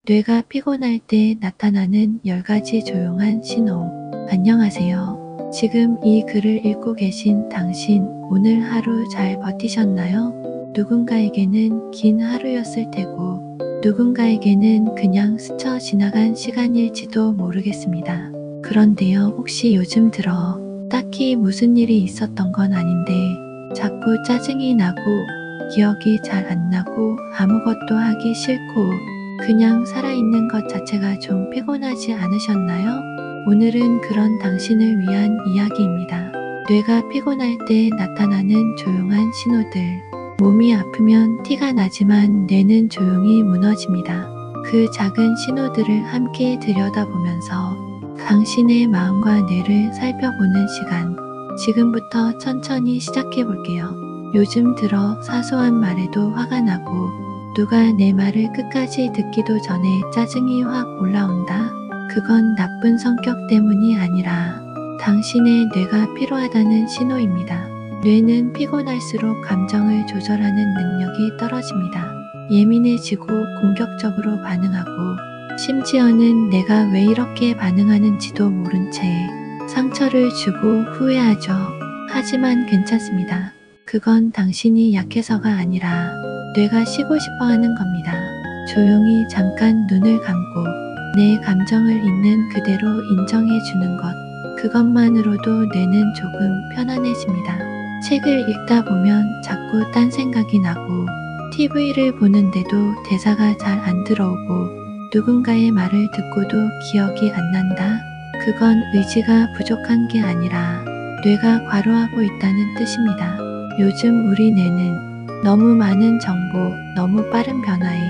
뇌가 피곤할 때 나타나는 10가지 조용한 신호. 안녕하세요. 지금 이 글을 읽고 계신 당신, 오늘 하루 잘 버티셨나요? 누군가에게는 긴 하루였을 테고, 누군가에게는 그냥 스쳐 지나간 시간일지도 모르겠습니다. 그런데요, 혹시 요즘 들어 딱히 무슨 일이 있었던 건 아닌데 자꾸 짜증이 나고 기억이 잘 안 나고 아무것도 하기 싫고 그냥 살아있는 것 자체가 좀 피곤하지 않으셨나요? 오늘은 그런 당신을 위한 이야기입니다. 뇌가 피곤할 때 나타나는 조용한 신호들. 몸이 아프면 티가 나지만 뇌는 조용히 무너집니다. 그 작은 신호들을 함께 들여다보면서 당신의 마음과 뇌를 살펴보는 시간. 지금부터 천천히 시작해 볼게요. 요즘 들어 사소한 말에도 화가 나고 누가 내 말을 끝까지 듣기도 전에 짜증이 확 올라온다. 그건 나쁜 성격 때문이 아니라 당신의 뇌가 피로하다는 신호입니다. 뇌는 피곤할수록 감정을 조절하는 능력이 떨어집니다. 예민해지고 공격적으로 반응하고 심지어는 내가 왜 이렇게 반응하는지도 모른 채 상처를 주고 후회하죠. 하지만 괜찮습니다. 그건 당신이 약해서가 아니라 뇌가 쉬고 싶어 하는 겁니다. 조용히 잠깐 눈을 감고 내 감정을 있는 그대로 인정해 주는 것. 그것만으로도 뇌는 조금 편안해집니다. 책을 읽다 보면 자꾸 딴 생각이 나고 TV를 보는데도 대사가 잘 안 들어오고 누군가의 말을 듣고도 기억이 안 난다. 그건 의지가 부족한 게 아니라 뇌가 과로하고 있다는 뜻입니다. 요즘 우리 뇌는 너무 많은 정보, 너무 빠른 변화에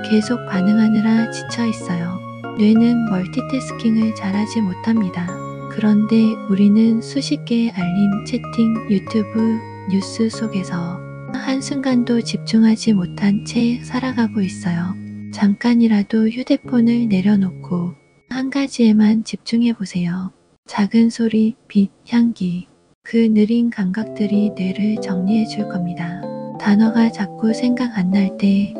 계속 반응하느라 지쳐 있어요. 뇌는 멀티태스킹을 잘하지 못합니다. 그런데 우리는 수십 개의 알림, 채팅, 유튜브, 뉴스 속에서 한순간도 집중하지 못한 채 살아가고 있어요. 잠깐이라도 휴대폰을 내려놓고 한 가지에만 집중해 보세요. 작은 소리, 빛, 향기. 그 느린 감각들이 뇌를 정리해 줄 겁니다. 단어가 자꾸 생각 안 날 때,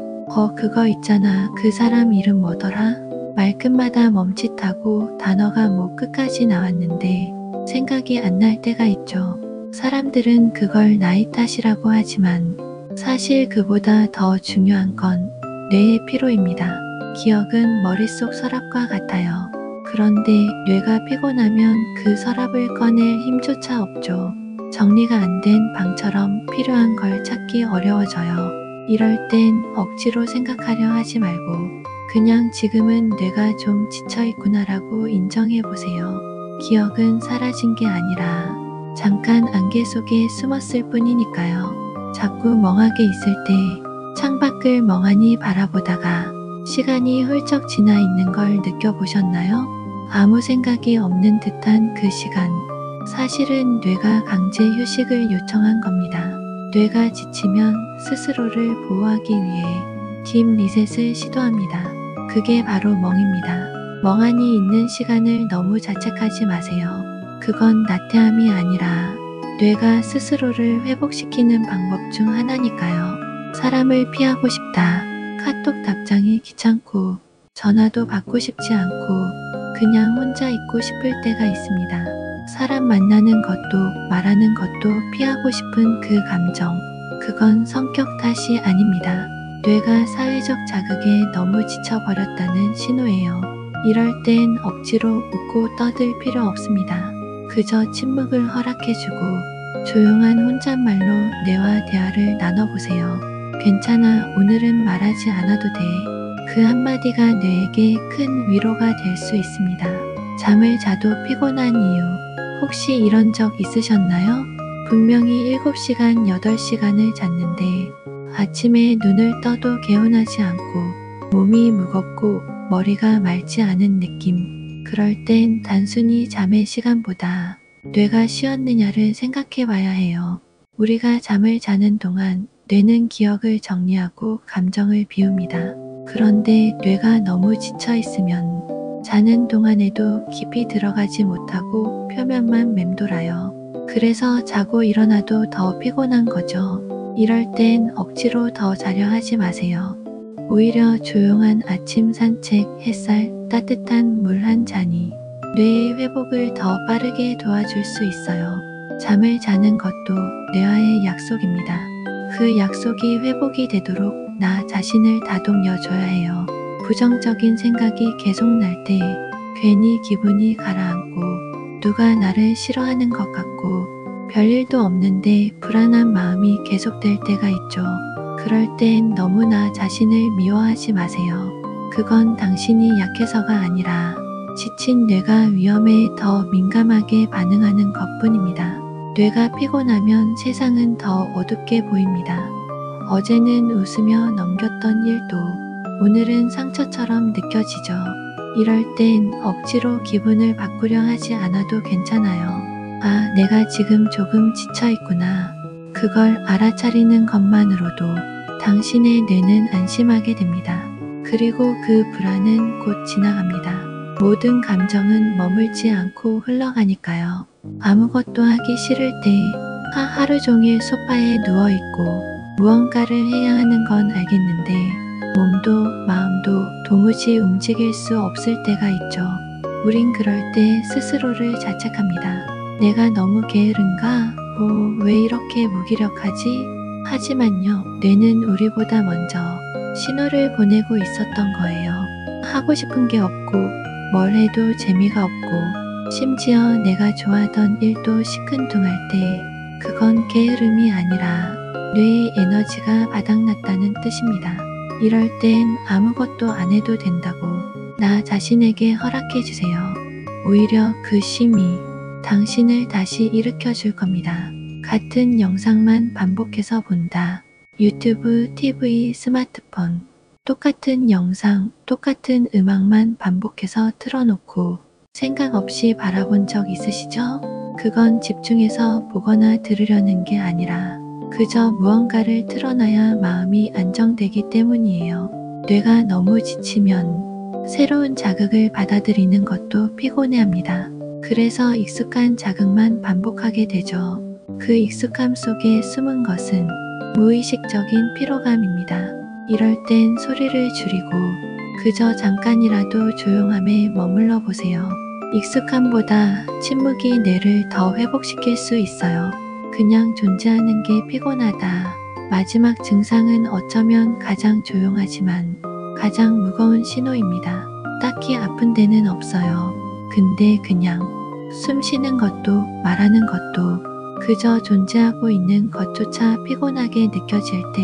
그거 있잖아. 그 사람 이름 뭐더라? 말끝마다 멈칫하고 단어가 목 끝까지 나왔는데 생각이 안 날 때가 있죠. 사람들은 그걸 나이 탓이라고 하지만 사실 그보다 더 중요한 건 뇌의 피로입니다. 기억은 머릿속 서랍과 같아요. 그런데 뇌가 피곤하면 그 서랍을 꺼낼 힘조차 없죠. 정리가 안 된 방처럼 필요한 걸 찾기 어려워져요. 이럴 땐 억지로 생각하려 하지 말고 그냥 지금은 뇌가 좀 지쳐있구나라고 인정해 보세요. 기억은 사라진 게 아니라 잠깐 안개 속에 숨었을 뿐이니까요. 자꾸 멍하게 있을 때 창밖을 멍하니 바라보다가 시간이 훌쩍 지나 있는 걸 느껴보셨나요? 아무 생각이 없는 듯한 그 시간. 사실은 뇌가 강제 휴식을 요청한 겁니다. 뇌가 지치면 스스로를 보호하기 위해 딥 리셋을 시도합니다. 그게 바로 멍입니다. 멍하니 있는 시간을 너무 자책하지 마세요. 그건 나태함이 아니라 뇌가 스스로를 회복시키는 방법 중 하나니까요. 사람을 피하고 싶다. 카톡 답장이 귀찮고 전화도 받고 싶지 않고 그냥 혼자 있고 싶을 때가 있습니다. 사람 만나는 것도 말하는 것도 피하고 싶은 그 감정. 그건 성격 탓이 아닙니다. 뇌가 사회적 자극에 너무 지쳐버렸다는 신호예요. 이럴 땐 억지로 웃고 떠들 필요 없습니다. 그저 침묵을 허락해주고 조용한 혼잣말로 뇌와 대화를 나눠보세요. 괜찮아, 오늘은 말하지 않아도 돼. 그 한마디가 뇌에게 큰 위로가 될 수 있습니다. 잠을 자도 피곤한 이유. 혹시 이런 적 있으셨나요? 분명히 7시간, 8시간을 잤는데 아침에 눈을 떠도 개운하지 않고 몸이 무겁고 머리가 맑지 않은 느낌. 그럴 땐 단순히 잠의 시간보다 뇌가 쉬었느냐를 생각해 봐야 해요. 우리가 잠을 자는 동안 뇌는 기억을 정리하고 감정을 비웁니다. 그런데 뇌가 너무 지쳐 있으면 자는 동안에도 깊이 들어가지 못하고 표면만 맴돌아요. 그래서 자고 일어나도 더 피곤한 거죠. 이럴 땐 억지로 더 자려 하지 마세요. 오히려 조용한 아침 산책, 햇살, 따뜻한 물 한 잔이 뇌의 회복을 더 빠르게 도와줄 수 있어요. 잠을 자는 것도 뇌와의 약속입니다. 그 약속이 회복이 되도록 나 자신을 다독여 줘야 해요. 부정적인 생각이 계속 날 때 괜히 기분이 가라앉고 누가 나를 싫어하는 것 같고 별일도 없는데 불안한 마음이 계속될 때가 있죠. 그럴 땐 너무나 자신을 미워하지 마세요. 그건 당신이 약해서가 아니라 지친 뇌가 위험에 더 민감하게 반응하는 것뿐입니다. 뇌가 피곤하면 세상은 더 어둡게 보입니다. 어제는 웃으며 넘겼던 일도 오늘은 상처처럼 느껴지죠. 이럴 땐 억지로 기분을 바꾸려 하지 않아도 괜찮아요. 아, 내가 지금 조금 지쳐있구나. 그걸 알아차리는 것만으로도 당신의 뇌는 안심하게 됩니다. 그리고 그 불안은 곧 지나갑니다. 모든 감정은 머물지 않고 흘러가니까요. 아무것도 하기 싫을 때 하루 종일 소파에 누워있고 무언가를 해야 하는 건 알겠는데 몸도 마음도 도무지 움직일 수 없을 때가 있죠. 우린 그럴 때 스스로를 자책합니다. 내가 너무 게으른가? 왜 이렇게 무기력하지? 하지만요, 뇌는 우리보다 먼저 신호를 보내고 있었던 거예요. 하고 싶은 게 없고 뭘 해도 재미가 없고 심지어 내가 좋아하던 일도 시큰둥할 때 그건 게으름이 아니라 뇌의 에너지가 바닥났다는 뜻입니다. 이럴 땐 아무것도 안 해도 된다고 나 자신에게 허락해 주세요. 오히려 그 쉼이 당신을 다시 일으켜 줄 겁니다. 같은 영상만 반복해서 본다. 유튜브, TV, 스마트폰. 똑같은 영상, 똑같은 음악만 반복해서 틀어놓고 생각 없이 바라본 적 있으시죠? 그건 집중해서 보거나 들으려는 게 아니라 그저 무언가를 틀어놔야 마음이 안정되기 때문이에요. 뇌가 너무 지치면 새로운 자극을 받아들이는 것도 피곤해합니다. 그래서 익숙한 자극만 반복하게 되죠. 그 익숙함 속에 숨은 것은 무의식적인 피로감입니다. 이럴 땐 소리를 줄이고 그저 잠깐이라도 조용함에 머물러 보세요. 익숙함보다 침묵이 뇌를 더 회복시킬 수 있어요. 그냥 존재하는 게 피곤하다. 마지막 증상은 어쩌면 가장 조용하지만 가장 무거운 신호입니다. 딱히 아픈 데는 없어요. 근데 그냥 숨 쉬는 것도 말하는 것도 그저 존재하고 있는 것조차 피곤하게 느껴질 때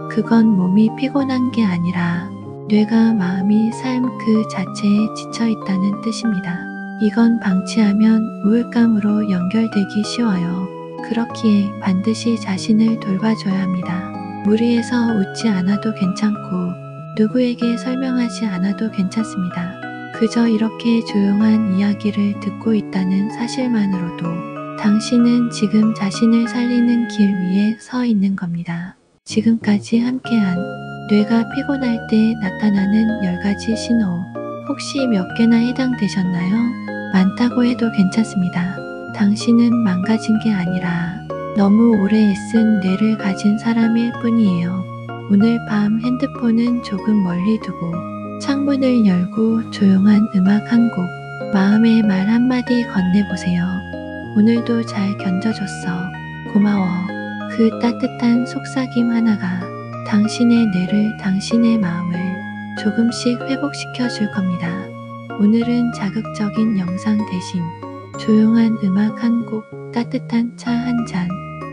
그건 몸이 피곤한 게 아니라 뇌가 마음이 삶 그 자체에 지쳐있다는 뜻입니다. 이건 방치하면 우울감으로 연결되기 쉬워요. 그렇기에 반드시 자신을 돌봐줘야 합니다. 무리해서 웃지 않아도 괜찮고 누구에게 설명하지 않아도 괜찮습니다. 그저 이렇게 조용한 이야기를 듣고 있다는 사실만으로도 당신은 지금 자신을 살리는 길 위에 서 있는 겁니다. 지금까지 함께한 뇌가 피곤할 때 나타나는 10가지 신호. 혹시 몇 개나 해당되셨나요? 많다고 해도 괜찮습니다. 당신은 망가진 게 아니라 너무 오래 애쓴 뇌를 가진 사람일 뿐이에요. 오늘 밤 핸드폰은 조금 멀리 두고 창문을 열고 조용한 음악 한 곡, 마음의 말 한마디 건네보세요. 오늘도 잘 견뎌줬어. 고마워. 그 따뜻한 속삭임 하나가 당신의 뇌를, 당신의 마음을 조금씩 회복시켜 줄 겁니다. 오늘은 자극적인 영상 대신 조용한 음악 한 곡, 따뜻한 차 한 잔,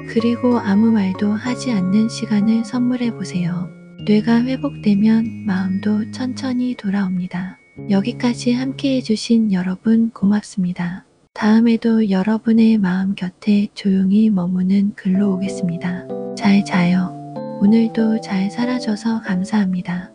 그리고 아무 말도 하지 않는 시간을 선물해 보세요. 뇌가 회복되면 마음도 천천히 돌아옵니다. 여기까지 함께 해주신 여러분 고맙습니다. 다음에도 여러분의 마음 곁에 조용히 머무는 글로 오겠습니다. 잘 자요. 오늘도 잘 살아줘서 감사합니다.